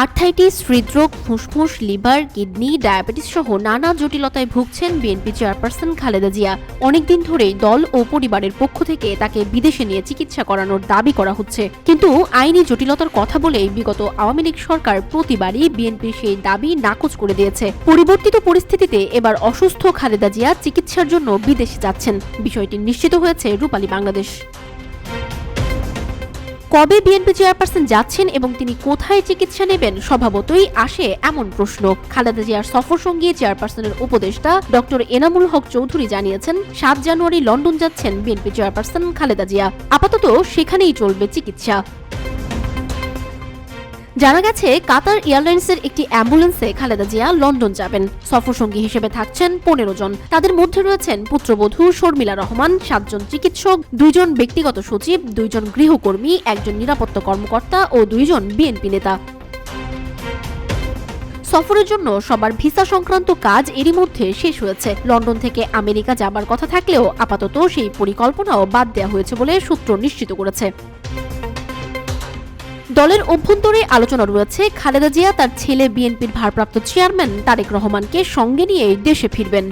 Arthritis, হৃদরোগ, ফুসফুস, liver, kidney, diabetes সহ নানা জটিলতায় ভুগছেন বিএনপি চেয়ারপারসন খালেদা জিয়া। অনেকদিন ধরেই দল ও পরিবারের পক্ষ থেকে তাকে বিদেশে নিয়ে চিকিৎসা করানোর দাবি করা হচ্ছে, কিন্তু আইনি জটিলতার কথা বলেই বিগত আওয়ামী লীগ সরকার প্রতিবারই বিএনপির সেই দাবি নাকচ করে দিয়েছে। পরিবর্তিত পরিস্থিতিতে এবার অসুস্থ খালেদা জিয়া চিকিৎসার জন্য বিদেশে যাচ্ছেন, বিষয়টি নিশ্চিত হয়েছে রূপালী বাংলাদেশ। কবে বিএনপি চেয়ারপারসন যাচ্ছেন এবং তিনি কোথায় চিকিৎসা নেবেন স্বভাবতই আসে এমন প্রশ্ন। খালেদা জিয়ার সফর সঙ্গী চেয়ারপারসনের উপদেষ্টা ডক্টর এনামুল হক চৌধুরী জানিয়েছেন, ৭ জানুয়ারি লন্ডন যাচ্ছেন বিএনপি চেয়ারপারসন খালেদা জিয়া। আপাতত সেখানেই চলবে চিকিৎসা। জানা গেছে, কাতার এয়ারলাইন্সের একটি অ্যাম্বুলেন্সে খালেদা জিয়া লন্ডন যাবেন। সফরসঙ্গী হিসেবে থাকছেন ১৫ জন। তাদের মধ্যে রয়েছেন পুত্রবধূ শর্মিলা রহমান, ৭ জন চিকিৎসক, ২ জন ব্যক্তিগত সচিব, ২ জন গৃহকর্মী, ১ জন নিরাপত্তা কর্মকর্তা ও ২ জন বিএনপি নেতা। সফরের জন্য সবার ভিসা সংক্রান্ত কাজ এরই মধ্যে শেষ হয়েছে। লন্ডন থেকে আমেরিকা যাবার কথা থাকলেও আপাতত সেই পরিকল্পনাও বাদ দেওয়া হয়েছে বলে সূত্র নিশ্চিত করেছে। দলের অভ্যন্তরে আলোচনা রয়েছে, খালেদা জিয়া তার ছেলে বিএনপির ভারপ্রাপ্ত চেয়ারম্যান তারেক রহমানকে সঙ্গে নিয়ে দেশে ফিরবেন।